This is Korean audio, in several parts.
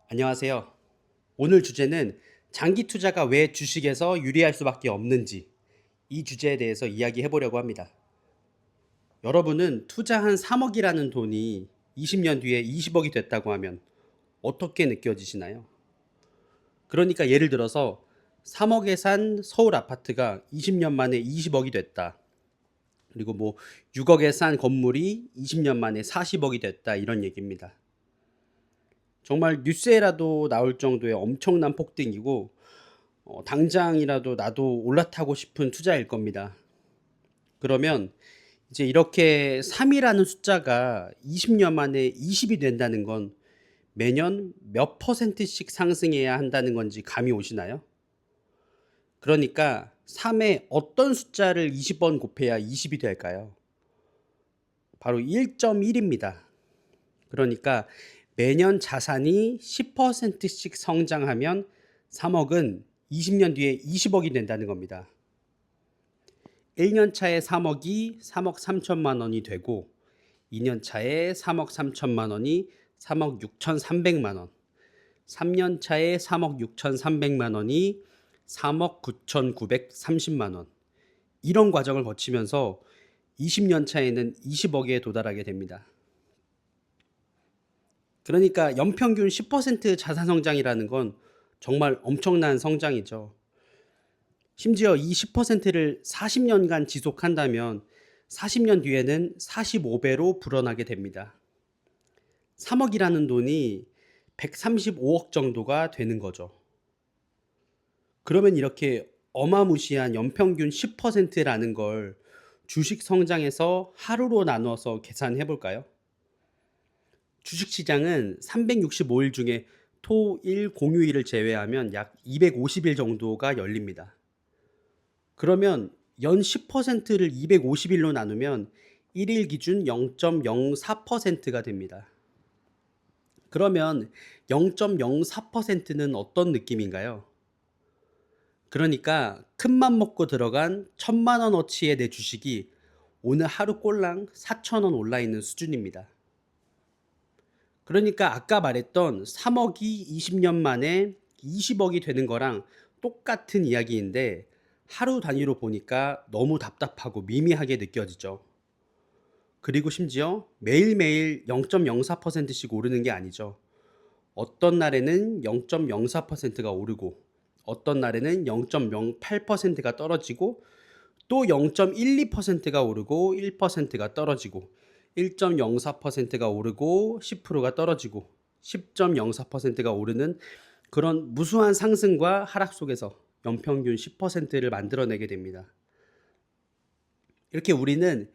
안녕하세요. 오늘 주제는 장기 투자가 왜 주식에서 유리할 수밖에 없는지 이 주제에 대해서 이야기해 보려고 합니다. 여러분은 투자한 3억이라는 돈이 20년 뒤에 20억이 됐다고 하면 어떻게 느껴지시나요? 그러니까 예를 들어서 3억에 산 서울 아파트가 20년 만에 20억이 됐다. 그리고 6억에 산 건물이 20년 만에 40억이 됐다. 이런 얘기입니다. 정말 뉴스에라도 나올 정도의 엄청난 폭등이고 당장이라도 나도 올라타고 싶은 투자일 겁니다. 그러면 이제 이렇게 3이라는 숫자가 20년 만에 20이 된다는 건 매년 몇 퍼센트씩 상승해야 한다는 건지 감이 오시나요? 그러니까 3에 어떤 숫자를 20번 곱해야 20이 될까요? 바로 1.1입니다. 그러니까 매년 자산이 10%씩 성장하면 3억은 20년 뒤에 20억이 된다는 겁니다. 1년 차에 3억이 3억 3천만 원이 되고 2년 차에 3억 3천만 원이 3억 6천3백만 원, 3년 차에 3억 6천3백만 원이 3억 9천9백삼십만 원. 이런 과정을 거치면서 20년 차에는 20억에 도달하게 됩니다. 그러니까 연평균 10% 자산 성장이라는 건 정말 엄청난 성장이죠. 심지어 이 10%를 40년간 지속한다면 40년 뒤에는 45배로 불어나게 됩니다. 3억이라는 돈이 135억 정도가 되는 거죠. 그러면 이렇게 어마무시한 연평균 10%라는 걸 주식 성장에서 하루로 나눠서 계산해 볼까요? 주식시장은 365일 중에 토, 일, 공휴일을 제외하면 약 250일 정도가 열립니다. 그러면 연 10%를 250일로 나누면 1일 기준 0.04%가 됩니다. 그러면 0.04%는 어떤 느낌인가요? 그러니까 큰맘 먹고 들어간 1,000만 원어치의 내 주식이 오늘 하루 꼴랑 4,000원 올라 있는 수준입니다. 그러니까 아까 말했던 3억이 20년 만에 20억이 되는 거랑 똑같은 이야기인데 하루 단위로 보니까 너무 답답하고 미미하게 느껴지죠. 그리고 심지어 매일매일 0.04%씩 오르는 게 아니죠. 어떤 날에는 0.04%가 오르고 어떤 날에는 0.08%가 떨어지고 또 0.12%가 오르고 1%가 떨어지고 1.04%가 오르고 10%가 떨어지고 10.04%가 오르는 그런 무수한 상승과 하락 속에서 연평균 10%를 만들어내게 됩니다. 이렇게 우리는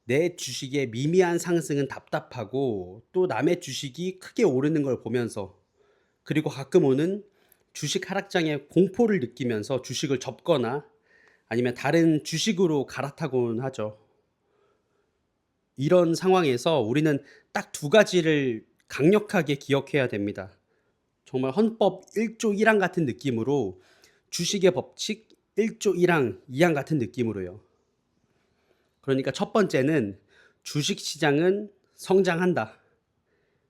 내 주식의 미미한 상승은 답답하고 또 남의 주식이 크게 오르는 걸 보면서 그리고 가끔 오는 주식 하락장의 공포를 느끼면서 주식을 접거나 아니면 다른 주식으로 갈아타곤 하죠. 이런 상황에서 우리는 딱 두 가지를 강력하게 기억해야 됩니다. 정말 헌법 1조 1항 같은 느낌으로 주식의 법칙 1조 1항, 2항 같은 느낌으로요. 그러니까 첫 번째는 주식 시장은 성장한다.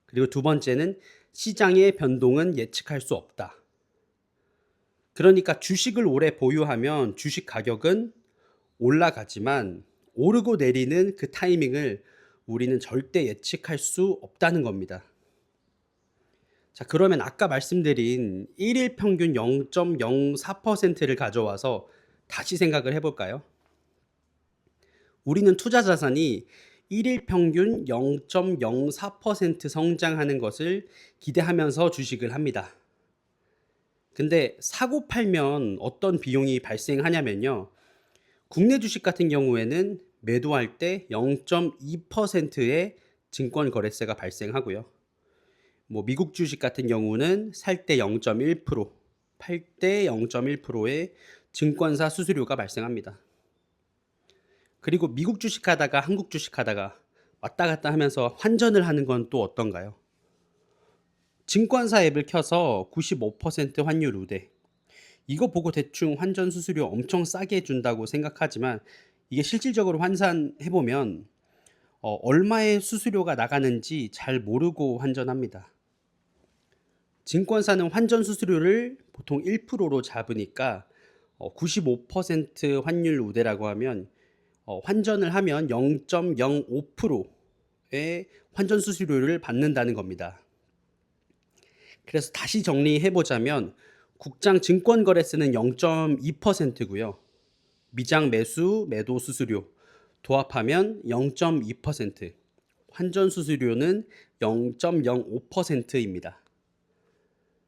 그리고 두 번째는 시장의 변동은 예측할 수 없다. 그러니까 주식을 오래 보유하면 주식 가격은 올라가지만 오르고 내리는 그 타이밍을 우리는 절대 예측할 수 없다는 겁니다. 자, 그러면 아까 말씀드린 1일 평균 0.04%를 가져와서 다시 생각을 해볼까요? 우리는 투자 자산이 1일 평균 0.04% 성장하는 것을 기대하면서 주식을 합니다. 근데 사고 팔면 어떤 비용이 발생하냐면요. 국내 주식 같은 경우에는 매도할 때 0.2%의 증권 거래세가 발생하고요. 미국 주식 같은 경우는 살 때 0.1%, 팔 때 0.1%의 증권사 수수료가 발생합니다. 그리고 미국 주식 하다가 한국 주식 하다가 왔다 갔다 하면서 환전을 하는 건 또 어떤가요? 증권사 앱을 켜서 95% 환율 우대. 이거 보고 대충 환전 수수료 엄청 싸게 준다고 생각하지만 이게 실질적으로 환산해보면 얼마의 수수료가 나가는지 잘 모르고 환전합니다. 증권사는 환전 수수료를 보통 1%로 잡으니까 95% 환율 우대라고 하면 환전을 하면 0.05%의 환전 수수료를 받는다는 겁니다. 그래서 다시 정리해 보자면 국장 증권거래세는 0.2%고요. 미장 매수 매도 수수료 도합하면 0.2%, 환전 수수료는 0.05%입니다.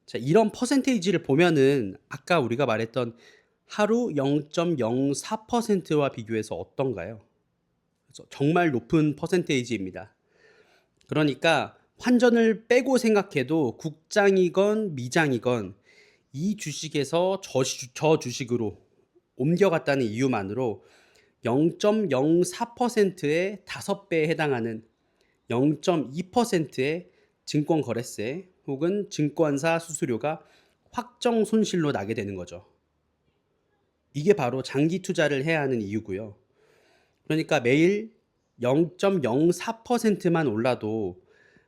자, 이런 퍼센테이지를 보면은 아까 우리가 말했던 하루 0.04%와 비교해서 어떤가요? 그래서 정말 높은 퍼센테이지입니다. 그러니까 환전을 빼고 생각해도 국장이건 미장이건 이 주식에서 저 주식으로 옮겨갔다는 이유만으로 0.04%의 5배에 해당하는 0.2%의 증권거래세 혹은 증권사 수수료가 확정 손실로 나게 되는 거죠. 이게 바로 장기 투자를 해야 하는 이유고요. 그러니까 매일 0.04%만 올라도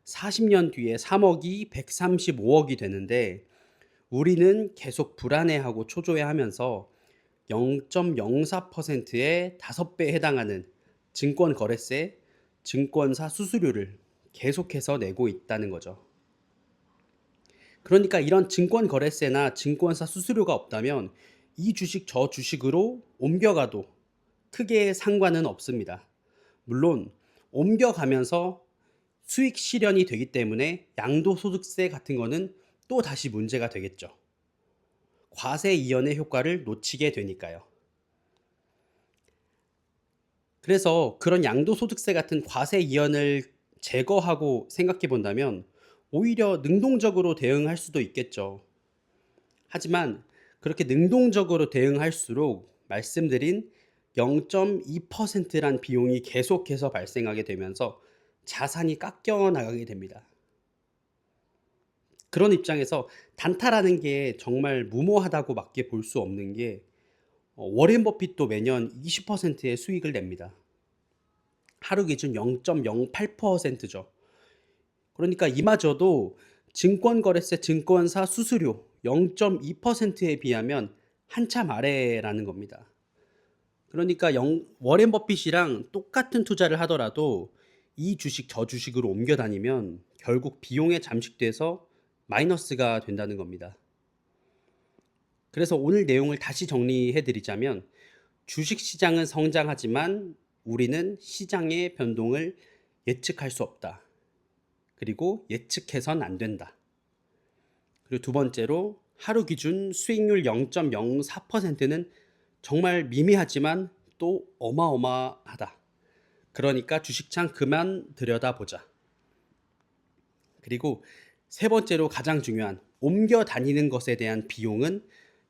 40년 뒤에 3억이 135억이 되는데 우리는 계속 불안해하고 초조해하면서 0.04%의 5배에 해당하는 증권거래세, 증권사 수수료를 계속해서 내고 있다는 거죠. 그러니까 이런 증권거래세나 증권사 수수료가 없다면 이 주식 저 주식으로 옮겨가도 크게 상관은 없습니다. 물론 옮겨가면서 수익 실현이 되기 때문에 양도소득세 같은 거는 또 다시 문제가 되겠죠. 과세 이연의 효과를 놓치게 되니까요. 그래서 그런 양도소득세 같은 과세 이연을 제거하고 생각해 본다면 오히려 능동적으로 대응할 수도 있겠죠. 하지만 그렇게 능동적으로 대응할수록 말씀드린 0.2%란 비용이 계속해서 발생하게 되면서 자산이 깎여 나가게 됩니다. 그런 입장에서 단타라는 게 정말 무모하다고 밖에 볼 수 없는 게 워렌 버핏도 매년 20%의 수익을 냅니다. 하루 기준 0.08%죠. 그러니까 이마저도 증권거래세 증권사 수수료 0.2%에 비하면 한참 아래라는 겁니다. 그러니까 워렌 버핏이랑 똑같은 투자를 하더라도 이 주식 저 주식으로 옮겨 다니면 결국 비용에 잠식돼서 마이너스가 된다는 겁니다. 그래서 오늘 내용을 다시 정리해 드리자면 주식시장은 성장하지만 우리는 시장의 변동을 예측할 수 없다. 그리고 예측해선 안 된다. 그리고 두 번째로 하루 기준 수익률 0.04%는 정말 미미하지만 또 어마어마하다. 그러니까 주식창 그만 들여다보자. 그리고 세 번째로 가장 중요한 옮겨 다니는 것에 대한 비용은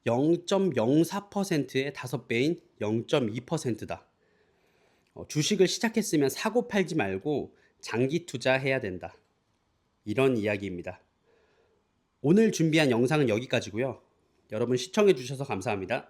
0.04%의 5배인 0.2%다. 주식을 시작했으면 사고 팔지 말고 장기 투자해야 된다. 이런 이야기입니다. 오늘 준비한 영상은 여기까지고요. 여러분 시청해 주셔서 감사합니다.